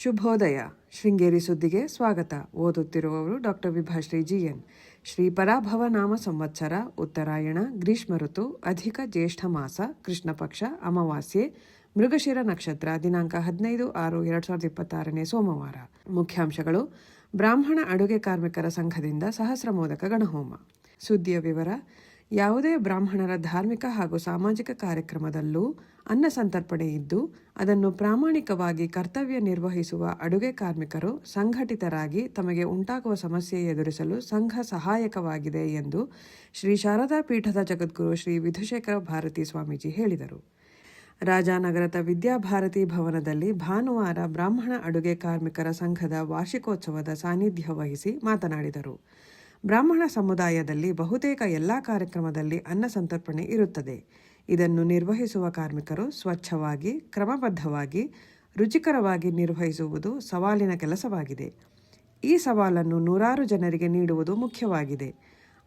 ಶುಭೋದಯ. ಶೃಂಗೇರಿ ಸುದ್ದಿಗೆ ಸ್ವಾಗತ. ಓದುತ್ತಿರುವವರು ಡಾಕ್ಟರ್ ವಿಭಾಶ್ರೀ GN. ಶ್ರೀ ಪರಾಭವ ನಾಮ ಸಂವತ್ಸರ, ಉತ್ತರಾಯಣ, ಗ್ರೀಷ್ಮ ಋತು, ಅಧಿಕ ಜ್ಯೇಷ್ಠ ಮಾಸ, ಕೃಷ್ಣ ಪಕ್ಷ, ಅಮಾವಾಸ್ಯೆ, ಮೃಗಶಿರ ನಕ್ಷತ್ರ, ದಿನಾಂಕ 15/6/2026 ಸೋಮವಾರ. ಮುಖ್ಯಾಂಶಗಳು: ಬ್ರಾಹ್ಮಣ ಅಡುಗೆ ಕಾರ್ಮಿಕರ ಸಂಘದಿಂದ ಸಹಸ್ರ ಮೋದಕ ಗಣಹೋಮ. ಸುದ್ದಿಯ ವಿವರ: ಯಾವುದೇ ಬ್ರಾಹ್ಮಣರ ಧಾರ್ಮಿಕ ಹಾಗೂ ಸಾಮಾಜಿಕ ಕಾರ್ಯಕ್ರಮದಲ್ಲೂ ಅನ್ನ ಸಂತರ್ಪಣೆ ಇದ್ದು ಅದನ್ನು ಪ್ರಾಮಾಣಿಕವಾಗಿ ಕರ್ತವ್ಯ ನಿರ್ವಹಿಸುವ ಅಡುಗೆ ಕಾರ್ಮಿಕರು ಸಂಘಟಿತರಾಗಿ ತಮಗೆ ಉಂಟಾಗುವ ಸಮಸ್ಯೆ ಎದುರಿಸಲು ಸಂಘ ಸಹಾಯಕವಾಗಿದೆ ಎಂದು ಶ್ರೀ ಶಾರದಾ ಪೀಠದ ಜಗದ್ಗುರು ಶ್ರೀ ವಿಧುಶೇಖರ ಭಾರತಿ ಸ್ವಾಮೀಜಿ ಹೇಳಿದರು. ರಾಜಾನಗರದ ವಿದ್ಯಾಭಾರತಿ ಭವನದಲ್ಲಿ ಭಾನುವಾರ ಬ್ರಾಹ್ಮಣ ಅಡುಗೆ ಕಾರ್ಮಿಕರ ಸಂಘದ ವಾರ್ಷಿಕೋತ್ಸವದ ಸಾನ್ನಿಧ್ಯ ವಹಿಸಿ ಮಾತನಾಡಿದರು. ಬ್ರಾಹ್ಮಣ ಸಮುದಾಯದಲ್ಲಿ ಬಹುತೇಕ ಎಲ್ಲ ಕಾರ್ಯಕ್ರಮದಲ್ಲಿ ಅನ್ನ ಸಂತರ್ಪಣೆ ಇರುತ್ತದೆ. ಇದನ್ನು ನಿರ್ವಹಿಸುವ ಕಾರ್ಮಿಕರು ಸ್ವಚ್ಛವಾಗಿ, ಕ್ರಮಬದ್ಧವಾಗಿ, ರುಚಿಕರವಾಗಿ ನಿರ್ವಹಿಸುವುದು ಸವಾಲಿನ ಕೆಲಸವಾಗಿದೆ. ಈ ಸವಾಲನ್ನು ನೂರಾರು ಜನರಿಗೆ ನೀಡುವುದು ಮುಖ್ಯವಾಗಿದೆ.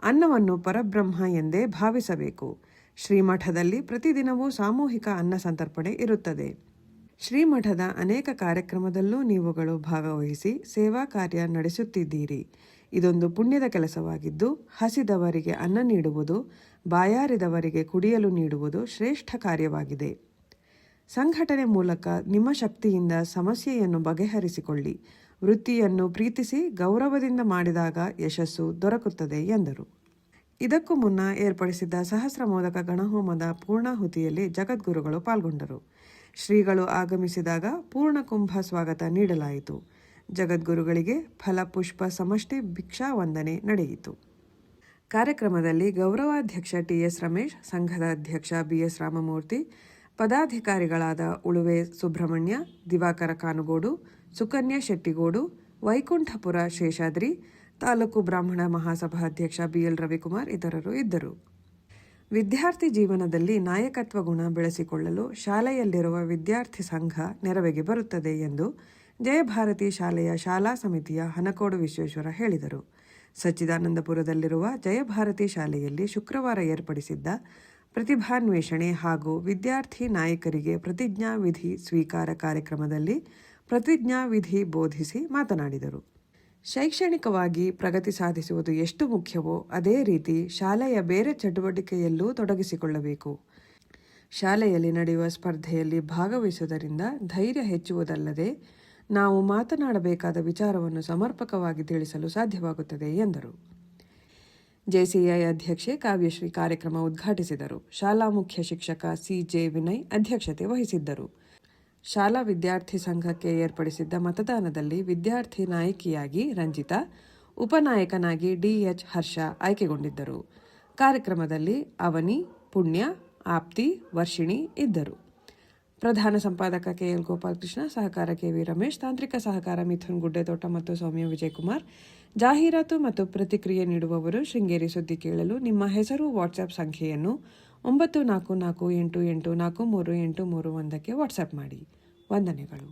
ಅನ್ನವನ್ನು ಪರಬ್ರಹ್ಮ ಎಂದೇ ಭಾವಿಸಬೇಕು. ಶ್ರೀಮಠದಲ್ಲಿ ಪ್ರತಿದಿನವೂ ಸಾಮೂಹಿಕ ಅನ್ನ ಸಂತರ್ಪಣೆ ಇರುತ್ತದೆ. ಶ್ರೀಮಠದ ಅನೇಕ ಕಾರ್ಯಕ್ರಮದಲ್ಲೂ ನೀವುಗಳು ಭಾಗವಹಿಸಿ ಸೇವಾ ಕಾರ್ಯ ನಡೆಸುತ್ತಿದ್ದೀರಿ. ಇದೊಂದು ಪುಣ್ಯದ ಕೆಲಸವಾಗಿದ್ದು, ಹಸಿದವರಿಗೆ ಅನ್ನ ನೀಡುವುದು, ಬಾಯಾರಿದವರಿಗೆ ಕುಡಿಯಲು ನೀಡುವುದು ಶ್ರೇಷ್ಠ ಕಾರ್ಯವಾಗಿದೆ. ಸಂಘಟನೆ ಮೂಲಕ ನಿಮ್ಮ ಶಕ್ತಿಯಿಂದ ಸಮಸ್ಯೆಯನ್ನು ಬಗೆಹರಿಸಿಕೊಳ್ಳಿ. ವೃತ್ತಿಯನ್ನು ಪ್ರೀತಿಸಿ ಗೌರವದಿಂದ ಮಾಡಿದಾಗ ಯಶಸ್ಸು ದೊರಕುತ್ತದೆ ಎಂದರು. ಇದಕ್ಕೂ ಮುನ್ನ ಏರ್ಪಡಿಸಿದ್ದ ಸಹಸ್ರ ಮೋದಕ ಗಣಹೋಮದ ಪೂರ್ಣಾಹುತಿಯಲ್ಲಿ ಜಗದ್ಗುರುಗಳು ಪಾಲ್ಗೊಂಡರು. ಶ್ರೀಗಳು ಆಗಮಿಸಿದಾಗ ಪೂರ್ಣಕುಂಭ ಸ್ವಾಗತ ನೀಡಲಾಯಿತು. ಜಗದ್ಗುರುಗಳಿಗೆ ಫಲಪುಷ್ಪ ಸಮಷ್ಟಿ ಭಿಕ್ಷಾ ವಂದನೆ ನಡೆಯಿತು. ಕಾರ್ಯಕ್ರಮದಲ್ಲಿ ಗೌರವಾಧ್ಯಕ್ಷ TS ರಮೇಶ್, ಸಂಘದ ಅಧ್ಯಕ್ಷ BS ರಾಮಮೂರ್ತಿ, ಪದಾಧಿಕಾರಿಗಳಾದ ಉಳುವೆ ಸುಬ್ರಹ್ಮಣ್ಯ, ದಿವಾಕರ ಕಾನುಗೋಡು, ಸುಕನ್ಯಾ ಶೆಟ್ಟಿಗೋಡು, ವೈಕುಂಠಪುರ ಶೇಷಾದ್ರಿ, ತಾಲೂಕು ಬ್ರಾಹ್ಮಣ ಮಹಾಸಭಾ ಅಧ್ಯಕ್ಷ BL ರವಿಕುಮಾರ್ ಇತರರು ಇದ್ದರು. ವಿದ್ಯಾರ್ಥಿ ಜೀವನದಲ್ಲಿ ನಾಯಕತ್ವ ಗುಣ ಬೆಳೆಸಿಕೊಳ್ಳಲು ಶಾಲೆಯಲ್ಲಿರುವ ವಿದ್ಯಾರ್ಥಿ ಸಂಘ ನೆರವಿಗೆ ಬರುತ್ತದೆ ಎಂದು ಜಯಭಾರತಿ ಶಾಲೆಯ ಶಾಲಾ ಸಮಿತಿಯ ಹನಕೋಡು ವಿಶ್ವೇಶ್ವರ ಹೇಳಿದರು. ಸಚ್ಚಿದಾನಂದಪುರದಲ್ಲಿರುವ ಜಯಭಾರತಿ ಶಾಲೆಯಲ್ಲಿ ಶುಕ್ರವಾರ ಏರ್ಪಡಿಸಿದ್ದ ಪ್ರತಿಭಾನ್ವೇಷಣೆ ಹಾಗೂ ವಿದ್ಯಾರ್ಥಿ ನಾಯಕರಿಗೆ ಪ್ರತಿಜ್ಞಾ ವಿಧಿ ಸ್ವೀಕಾರ ಕಾರ್ಯಕ್ರಮದಲ್ಲಿ ಪ್ರತಿಜ್ಞಾ ವಿಧಿ ಬೋಧಿಸಿ ಮಾತನಾಡಿದರು. ಶೈಕ್ಷಣಿಕವಾಗಿ ಪ್ರಗತಿ ಸಾಧಿಸುವುದು ಎಷ್ಟು ಮುಖ್ಯವೋ ಅದೇ ರೀತಿ ಶಾಲೆಯ ಬೇರೆ ಚಟುವಟಿಕೆಯಲ್ಲೂ ತೊಡಗಿಸಿಕೊಳ್ಳಬೇಕು. ಶಾಲೆಯಲ್ಲಿ ನಡೆಯುವ ಸ್ಪರ್ಧೆಯಲ್ಲಿ ಭಾಗವಹಿಸುವುದರಿಂದ ಧೈರ್ಯ ಹೆಚ್ಚುವುದಲ್ಲದೆ ನಾವು ಮಾತನಾಡಬೇಕಾದ ವಿಚಾರವನ್ನು ಸಮರ್ಪಕವಾಗಿ ತಿಳಿಸಲು ಸಾಧ್ಯವಾಗುತ್ತದೆ ಎಂದರು. JCI ಅಧ್ಯಕ್ಷೆ ಕಾವ್ಯಶ್ರೀ ಕಾರ್ಯಕ್ರಮ ಉದ್ಘಾಟಿಸಿದರು. ಶಾಲಾ ಮುಖ್ಯ ಶಿಕ್ಷಕ CJ ವಿನಯ್ ಅಧ್ಯಕ್ಷತೆ ವಹಿಸಿದ್ದರು. ಶಾಲಾ ವಿದ್ಯಾರ್ಥಿ ಸಂಘಕ್ಕೆ ಏರ್ಪಡಿಸಿದ್ದ ಮತದಾನದಲ್ಲಿ ವಿದ್ಯಾರ್ಥಿ ನಾಯಕಿಯಾಗಿ ರಂಜಿತಾ, ಉಪನಾಯಕನಾಗಿ DH ಹರ್ಷ ಆಯ್ಕೆಗೊಂಡಿದ್ದರು. ಕಾರ್ಯಕ್ರಮದಲ್ಲಿ ಅವನಿ, ಪುಣ್ಯ, ಆಪ್ತಿ, ವರ್ಷಿಣಿ ಇದ್ದರು. ಪ್ರಧಾನ ಸಂಪಾದಕ KL ಗೋಪಾಲಕೃಷ್ಣ, ಸಹಕಾರ KV ರಮೇಶ್, ತಾಂತ್ರಿಕ ಸಹಕಾರ ಮಿಥುನ್ ಗುಡ್ಡೆತೋಟ ಮತ್ತು ಸೌಮ್ಯ ವಿಜಯಕುಮಾರ್. ಜಾಹೀರಾತು ಮತ್ತು ಪ್ರತಿಕ್ರಿಯೆ ನೀಡುವವರು ಶೃಂಗೇರಿ ಸುದ್ದಿ ಕೇಳಲು ನಿಮ್ಮ ಹೆಸರು, ವಾಟ್ಸ್ಆಪ್ ಸಂಖ್ಯೆಯನ್ನು 9448843831 ವಾಟ್ಸ್ಆಪ್ ಮಾಡಿ. ವಂದನೆಗಳು.